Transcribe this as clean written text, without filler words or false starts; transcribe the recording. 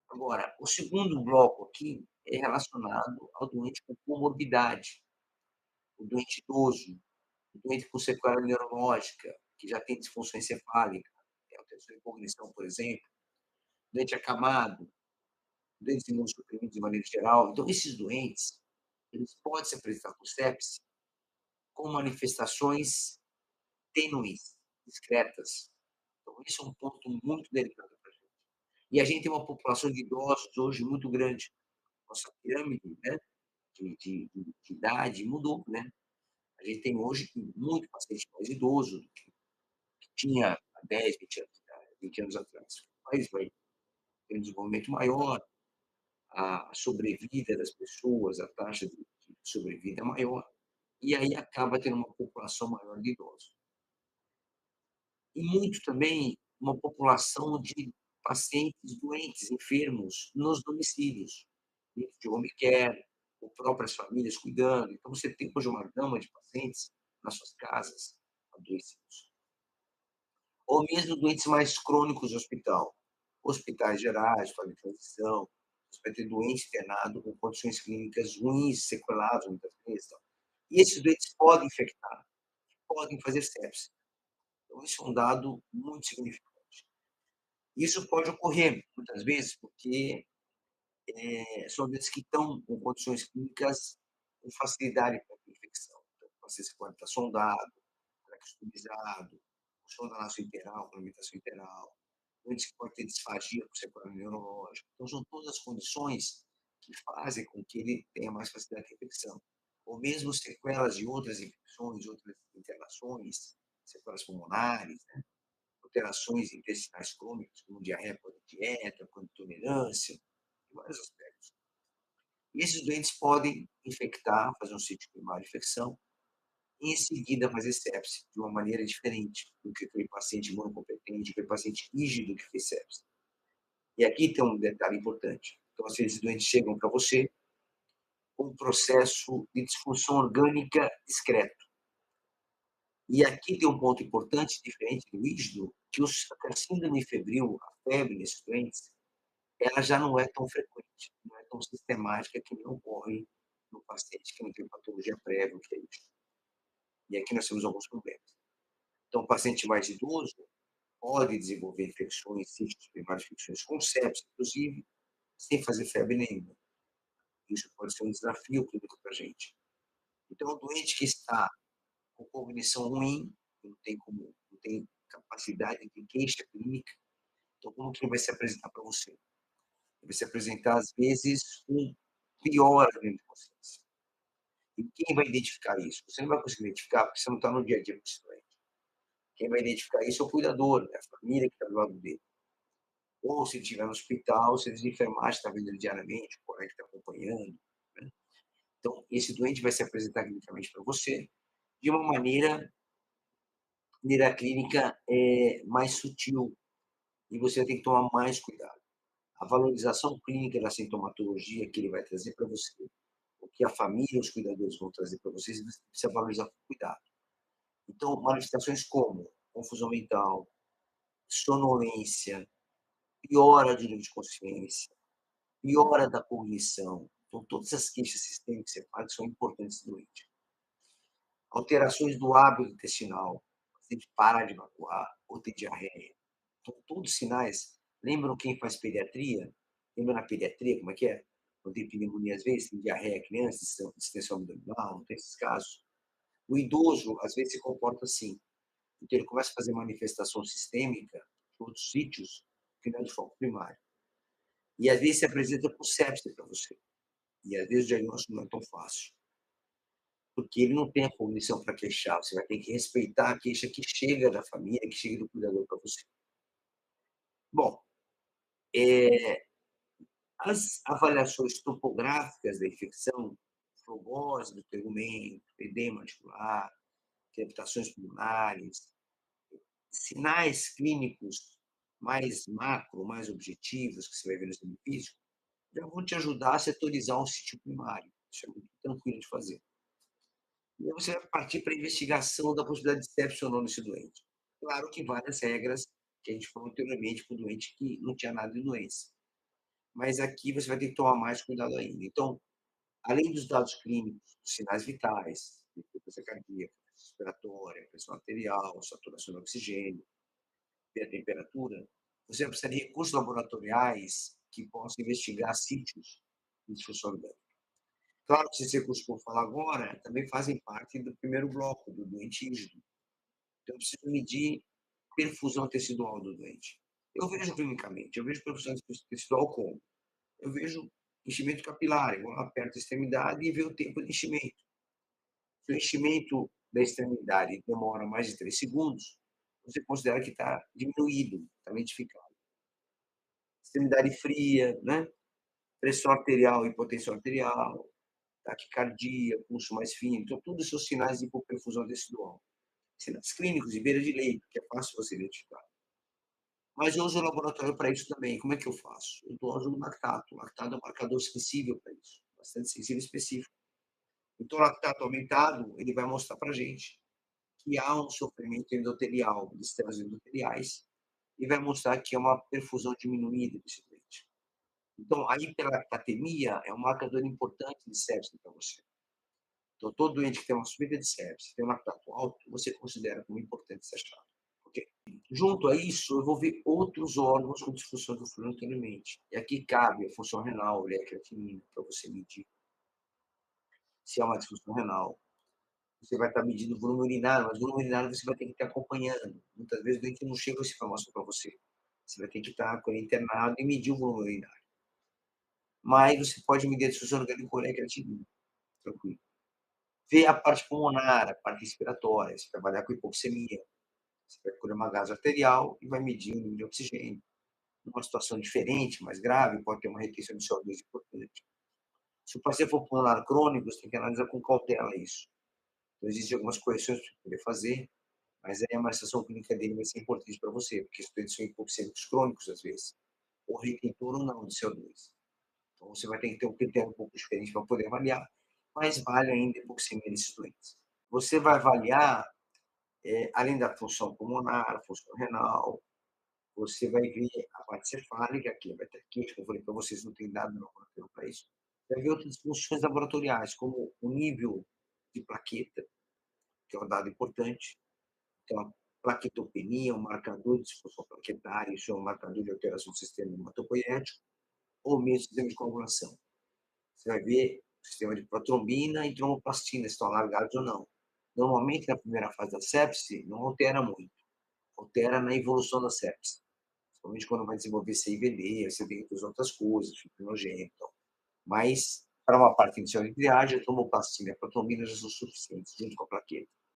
Agora, o segundo bloco aqui é relacionado ao doente com comorbidade, o doente idoso, o doente com sequela neurológica, que já tem disfunção encefálica, alteração de cognição, por exemplo, doente acamado, doentes imunossuprimidos de maneira geral. Então, esses doentes, eles podem se apresentar com sepse com manifestações tênues, discretas. Então, isso é um ponto muito delicado para a gente. E a gente tem uma população de idosos hoje muito grande. Nossa pirâmide, né, de idade mudou, né? A gente tem hoje muito paciente mais idoso do que tinha há 10, 20 anos, 20 anos atrás. O país vai ter um desenvolvimento maior, a sobrevida das pessoas, a taxa de sobrevida é maior, e aí acaba tendo uma população maior de idosos. E muito também uma população de pacientes doentes, enfermos, nos domicílios, dentro de home care, ou próprias famílias cuidando. Então, você tem hoje uma gama de pacientes nas suas casas, adoecidos. Ou mesmo doentes mais crônicos de hospital, hospitais gerais, fase de transição, você vai ter doente internado com condições clínicas ruins, sequelados muitas vezes. Tal. E esses doentes podem infectar, podem fazer sepsis. Então, isso é um dado muito significativo. Isso pode ocorrer, muitas vezes, porque são doentes que estão com condições clínicas com facilidade para a infecção. Então, o paciente pode estar sondado, traqueostomizado, sonda nasointeral, alimentação interal, doentes que podem ter disfagia por sequela neurológica. Então, são todas as condições que fazem com que ele tenha mais facilidade de infecção. Ou mesmo sequelas de outras infecções, outras internações, sequelas pulmonares, né? Alterações intestinais crônicas, como diarreia por dieta, com intolerância, em vários aspectos. E esses doentes podem infectar, fazer um sítio primário de infecção, e em seguida fazer sepse de uma maneira diferente do que aquele paciente imunocompetente, aquele paciente rígido que fez sepse. E aqui tem um detalhe importante. Então, às vezes, os doentes chegam para você com um processo de disfunção orgânica discreto. E aqui tem um ponto importante, diferente do rígido, que a síndrome febril, a febre nesses doentes, ela já não é tão frequente, não é tão sistemática que não ocorre no paciente que não tem patologia prévia, que é isso. E aqui nós temos alguns problemas. Então, o paciente mais idoso pode desenvolver infecções, císticas primárias, infecções com sepsis, inclusive, sem fazer febre nenhuma. Isso pode ser um desafio clínico para a gente. Então, o doente que está com cognição ruim, não tem capacidade de queixa clínica, então como que ele vai se apresentar para você? Ele vai se apresentar, às vezes, com piora de consciência. E quem vai identificar isso? Você não vai conseguir identificar, porque você não está no dia a dia com esse doente. Quem vai identificar isso é o cuidador, né? A família que está do lado dele. Ou se estiver no hospital, se eles enfermagem está vendo ele diariamente, o colega que está acompanhando. Né? Então, esse doente vai se apresentar clinicamente para você de uma maneira clínica mais sutil, e você tem que tomar mais cuidado. A valorização clínica da sintomatologia que ele vai trazer para você, o que a família e os cuidadores vão trazer para vocês, você precisa valorizar com cuidado. Então, manifestações como confusão mental, sonolência, piora de nível de consciência, piora da cognição. Então, todas as queixas sistêmicas cefálicas são importantes no doente. Alterações do hábito intestinal, o paciente para de evacuar ou ter diarreia. Então, todos sinais. Lembram quem faz pediatria? Lembra na pediatria como é que é? Quando tem pneumonia, às vezes, tem diarreia, criança, distensão abdominal, não tem esses casos. O idoso, às vezes, se comporta assim. Então, ele começa a fazer manifestação sistêmica em outros sítios que não é de foco primário. E, às vezes, se apresenta com sepse para você. E, às vezes, o diagnóstico não é tão fácil. Porque ele não tem a cognição para queixar. Você vai ter que respeitar a queixa que chega da família, que chega do cuidador para você. Bom, as avaliações topográficas da infecção, flogose do tegumento, edema articular, crepitações pulmonares, sinais clínicos mais macro, mais objetivos, que você vai ver no exame físico, já vão te ajudar a setorizar um sítio primário. Isso é muito tranquilo de fazer. E aí você vai partir para a investigação da possibilidade de sepsis ou não nesse doente. Claro que várias regras que a gente falou anteriormente para o doente que não tinha nada de doença. mas aqui você vai ter que tomar mais cuidado ainda. Então, além dos dados clínicos, dos sinais vitais, frequência cardíaca, respiratória, pressão arterial, saturação de oxigênio e a temperatura, você vai precisar de recursos laboratoriais que possam investigar sítios de disfunção orgânica. Claro que esses recursos que eu vou falar agora também fazem parte do primeiro bloco, do doente rígido. Então, eu preciso medir perfusão tecidual do doente. Eu vejo clinicamente, eu vejo perfusão tecidual como? Eu vejo enchimento capilar, eu aperto a extremidade e vejo o tempo de enchimento. Se o enchimento da extremidade demora mais de 3 segundos, você considera que está diminuído, está lentificado. Extremidade fria, né? Pressão arterial e hipotensão arterial, taquicardia, pulso mais fino. Então, tudo são sinais de hipoperfusão tecidual. Sinais clínicos de beira de leito, que é fácil você identificar. Mas eu uso o laboratório para isso também. Como é que eu faço? Eu uso o lactato. O lactato é um marcador sensível para isso, bastante sensível e específico. Então, o lactato aumentado, ele vai mostrar para a gente que há um sofrimento endotelial, de estresse endoteliais, e vai mostrar que é uma perfusão diminuída desse doente. Então, a hiperlactatemia é um marcador importante de sepsis para você. Então, todo doente que tem uma subida de sepsis, tem um lactato alto, você considera como importante ser achado. Ok? Junto a isso, eu vou ver outros órgãos com disfunção que eu falei anteriormente. E aqui cabe a função renal, a creatinina, para você medir se há uma disfunção renal. Você vai estar medindo o volume urinário, mas o volume urinário você vai ter que estar acompanhando. Muitas vezes o doente não chega essa informação para você. Você vai ter que estar com ele internado e medir o volume urinário. Mas você pode medir a disfunção orgânica com a creatinina, tranquilo. Ver a parte pulmonar, a parte respiratória, você vai trabalhar com hipoxemia, você vai colher uma gás arterial e vai medir o nível de oxigênio. Numa situação diferente, mais grave, pode ter uma retenção de CO2 importante. Se o paciente for pulmonar crônico, você tem que analisar com cautela isso. Então, existem algumas correções para poder fazer, mas aí a manifestação clínica dele vai ser importante para você, porque os doentes são hipoxêmicos crônicos, às vezes, ou retentor ou não de CO2. Então, você vai ter que ter um critério um pouco diferente para poder avaliar, mas vale ainda a hipoxemia desses doentes. Você vai avaliar, além da função pulmonar, a função renal, você vai ver a parte cefálica, que vai ter aqui, como eu falei para vocês, não tem dado no laboratório para isso. Vai ver outras funções laboratoriais, como o nível de plaqueta, que é um dado importante. Então, a plaquetopenia, um marcador de disfunção plaquetária, isso é um marcador de alteração do sistema hematopoético, ou mesmo sistema de coagulação. Você vai ver o sistema de protrombina e tromboplastina, se estão alargados ou não. Normalmente, na primeira fase da sepse, não altera muito. Altera na evolução da sepse. Principalmente quando vai desenvolver CIVD, você tem outras coisas, fibrinogênito. Mas, para uma parte inicial de triagem, a tromboplastina e a protrombina já são suficientes, junto com a plaqueta.